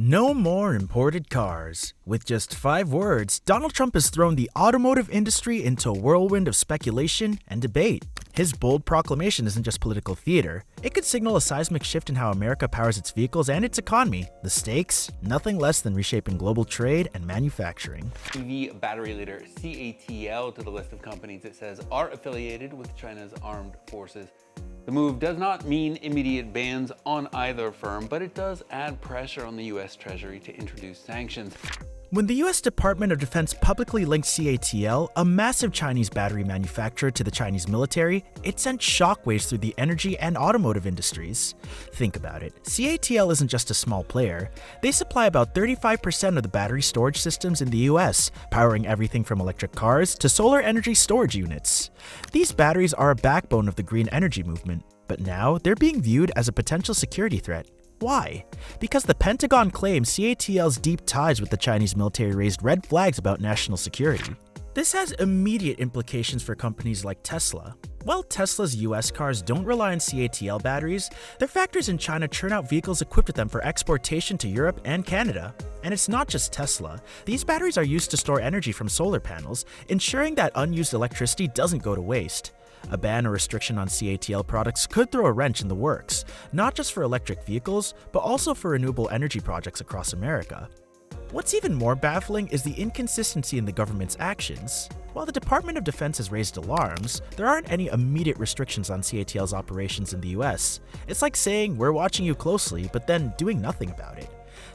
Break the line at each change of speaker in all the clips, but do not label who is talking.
No more imported cars. With just 5 words, Donald Trump has thrown the automotive industry into a whirlwind of speculation and debate. His bold proclamation isn't just political theater. It could signal a seismic shift in how America powers its vehicles and its economy. The stakes? Nothing less than reshaping global trade and manufacturing.
EV battery leader Catl to the list of companies it says are affiliated with China's armed forces. The move does not mean immediate bans on either firm, but it does add pressure on the US Treasury to introduce sanctions.
When the US Department of Defense publicly linked Catl, a massive Chinese battery manufacturer, to the Chinese military, it sent shockwaves through the energy and automotive industries. Think about it. Catl isn't just a small player. They supply about 35% of the battery storage systems in the US, powering everything from electric cars to solar energy storage units. These batteries are a backbone of the green energy movement, but now they're being viewed as a potential security threat. Why? Because the Pentagon claims Catl's deep ties with the Chinese military raised red flags about national security. This has immediate implications for companies like Tesla. While Tesla's US cars don't rely on Catl batteries, their factories in China churn out vehicles equipped with them for exportation to Europe and Canada. And it's not just Tesla. These batteries are used to store energy from solar panels, ensuring that unused electricity doesn't go to waste. A ban or restriction on Catl products could throw a wrench in the works, not just for electric vehicles, but also for renewable energy projects across America. What's even more baffling is the inconsistency in the government's actions. While the Department of Defense has raised alarms, there aren't any immediate restrictions on Catl's operations in the US. It's like saying, "We're watching you closely," but then doing nothing about it.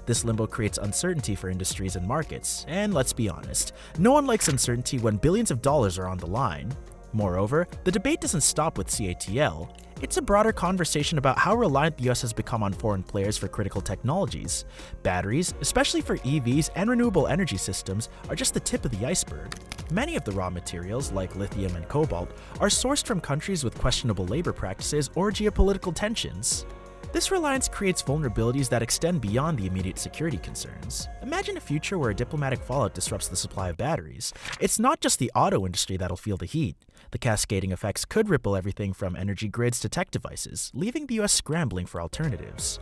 This limbo creates uncertainty for industries and markets, and let's be honest, no one likes uncertainty when billions of dollars are on the line. Moreover, the debate doesn't stop with Catl. It's a broader conversation about how reliant the US has become on foreign players for critical technologies. Batteries, especially for EVs and renewable energy systems, are just the tip of the iceberg. Many of the raw materials, like lithium and cobalt, are sourced from countries with questionable labor practices or geopolitical tensions. This reliance creates vulnerabilities that extend beyond the immediate security concerns. Imagine a future where a diplomatic fallout disrupts the supply of batteries. It's not just the auto industry that'll feel the heat. The cascading effects could ripple everything from energy grids to tech devices, leaving the US scrambling for alternatives.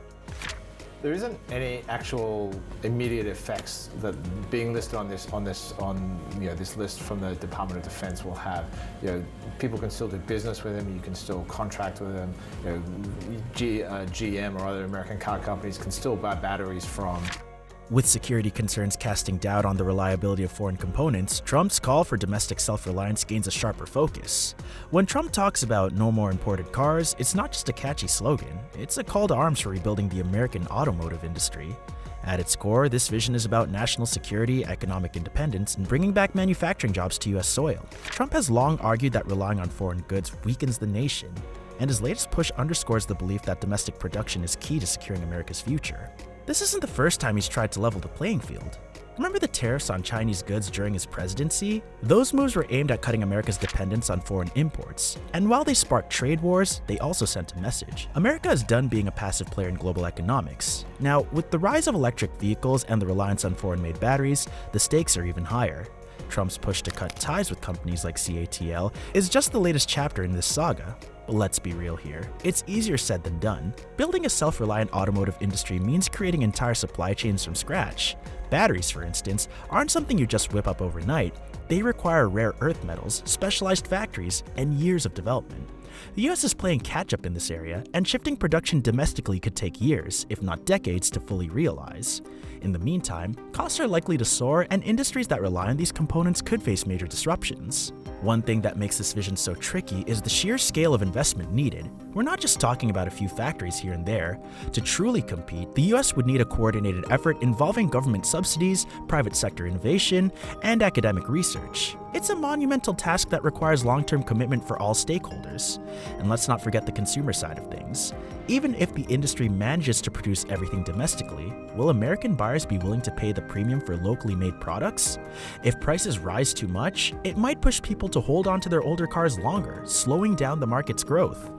There isn't any actual immediate effects that being listed on this list from the Department of Defense will have. People can still do business with them. You can still contract with them. GM or other American car companies can still buy batteries from.
With security concerns casting doubt on the reliability of foreign components, Trump's call for domestic self-reliance gains a sharper focus. When Trump talks about no more imported cars, it's not just a catchy slogan, it's a call to arms for rebuilding the American automotive industry. At its core, this vision is about national security, economic independence, and bringing back manufacturing jobs to US soil. Trump has long argued that relying on foreign goods weakens the nation, and his latest push underscores the belief that domestic production is key to securing America's future. This isn't the first time he's tried to level the playing field. Remember the tariffs on Chinese goods during his presidency? Those moves were aimed at cutting America's dependence on foreign imports. And while they sparked trade wars, they also sent a message. America is done being a passive player in global economics. Now, with the rise of electric vehicles and the reliance on foreign-made batteries, the stakes are even higher. Trump's push to cut ties with companies like Catl is just the latest chapter in this saga. But let's be real here, it's easier said than done. Building a self-reliant automotive industry means creating entire supply chains from scratch. Batteries, for instance, aren't something you just whip up overnight. They require rare earth metals, specialized factories, and years of development. The US is playing catch-up in this area, and shifting production domestically could take years, if not decades, to fully realize. In the meantime, costs are likely to soar, and industries that rely on these components could face major disruptions. One thing that makes this vision so tricky is the sheer scale of investment needed. We're not just talking about a few factories here and there. To truly compete, the US would need a coordinated effort involving government subsidies, private sector innovation, and academic research. It's a monumental task that requires long-term commitment for all stakeholders. And let's not forget the consumer side of things. Even if the industry manages to produce everything domestically, will American buyers be willing to pay the premium for locally made products? If prices rise too much, it might push people to hold on to their older cars longer, slowing down the market's growth.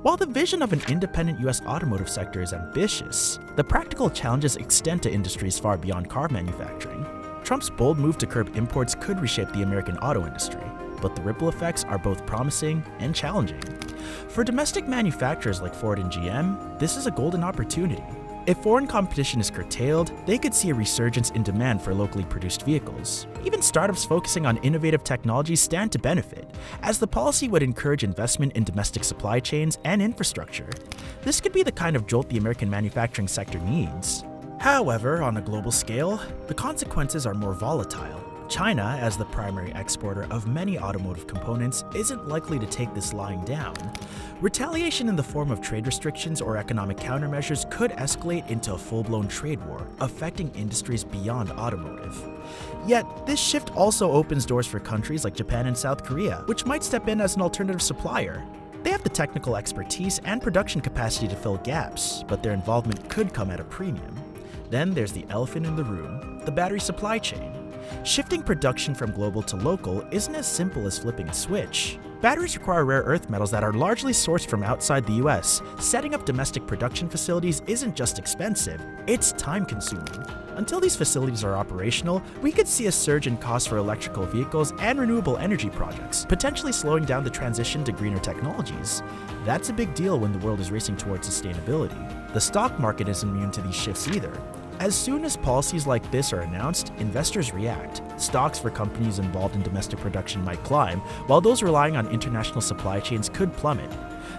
While the vision of an independent US automotive sector is ambitious, the practical challenges extend to industries far beyond car manufacturing. Trump's bold move to curb imports could reshape the American auto industry, but the ripple effects are both promising and challenging. For domestic manufacturers like Ford and GM, this is a golden opportunity. If foreign competition is curtailed, they could see a resurgence in demand for locally produced vehicles. Even startups focusing on innovative technologies stand to benefit, as the policy would encourage investment in domestic supply chains and infrastructure. This could be the kind of jolt the American manufacturing sector needs. However, on a global scale, the consequences are more volatile. China, as the primary exporter of many automotive components, isn't likely to take this lying down. Retaliation in the form of trade restrictions or economic countermeasures could escalate into a full-blown trade war, affecting industries beyond automotive. Yet, this shift also opens doors for countries like Japan and South Korea, which might step in as an alternative supplier. They have the technical expertise and production capacity to fill gaps, but their involvement could come at a premium. Then there's the elephant in the room, the battery supply chain. Shifting production from global to local isn't as simple as flipping a switch. Batteries require rare earth metals that are largely sourced from outside the US. Setting up domestic production facilities isn't just expensive, it's time-consuming. Until these facilities are operational, we could see a surge in costs for electrical vehicles and renewable energy projects, potentially slowing down the transition to greener technologies. That's a big deal when the world is racing towards sustainability. The stock market isn't immune to these shifts either. As soon as policies like this are announced, investors react. Stocks for companies involved in domestic production might climb, while those relying on international supply chains could plummet.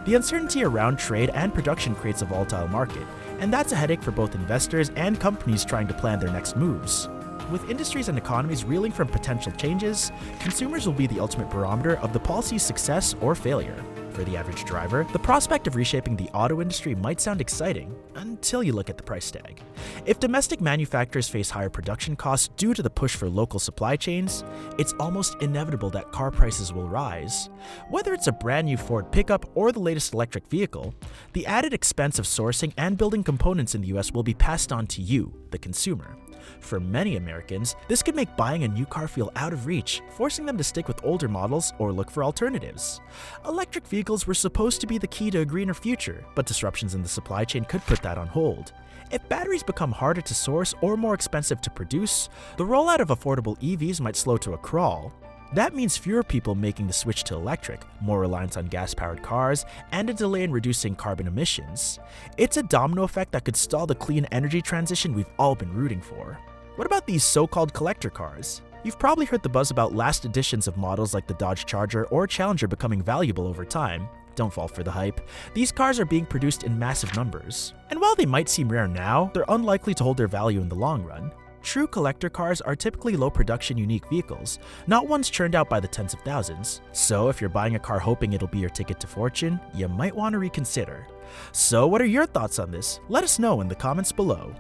The uncertainty around trade and production creates a volatile market, and that's a headache for both investors and companies trying to plan their next moves. With industries and economies reeling from potential changes, consumers will be the ultimate barometer of the policy's success or failure. For the average driver, the prospect of reshaping the auto industry might sound exciting until you look at the price tag. If domestic manufacturers face higher production costs due to the push for local supply chains, it's almost inevitable that car prices will rise. Whether it's a brand new Ford pickup or the latest electric vehicle, the added expense of sourcing and building components in the US will be passed on to you, the consumer. For many Americans, this could make buying a new car feel out of reach, forcing them to stick with older models or look for alternatives. Electric vehicles were supposed to be the key to a greener future, but disruptions in the supply chain could put that on hold. If batteries become harder to source or more expensive to produce, the rollout of affordable EVs might slow to a crawl. That means fewer people making the switch to electric, more reliance on gas-powered cars, and a delay in reducing carbon emissions. It's a domino effect that could stall the clean energy transition we've all been rooting for. What about these so-called collector cars? You've probably heard the buzz about last editions of models like the Dodge Charger or Challenger becoming valuable over time. Don't fall for the hype. These cars are being produced in massive numbers. And while they might seem rare now, they're unlikely to hold their value in the long run. True collector cars are typically low-production unique vehicles, not ones churned out by the tens of thousands. So if you're buying a car hoping it'll be your ticket to fortune, you might want to reconsider. So what are your thoughts on this? Let us know in the comments below.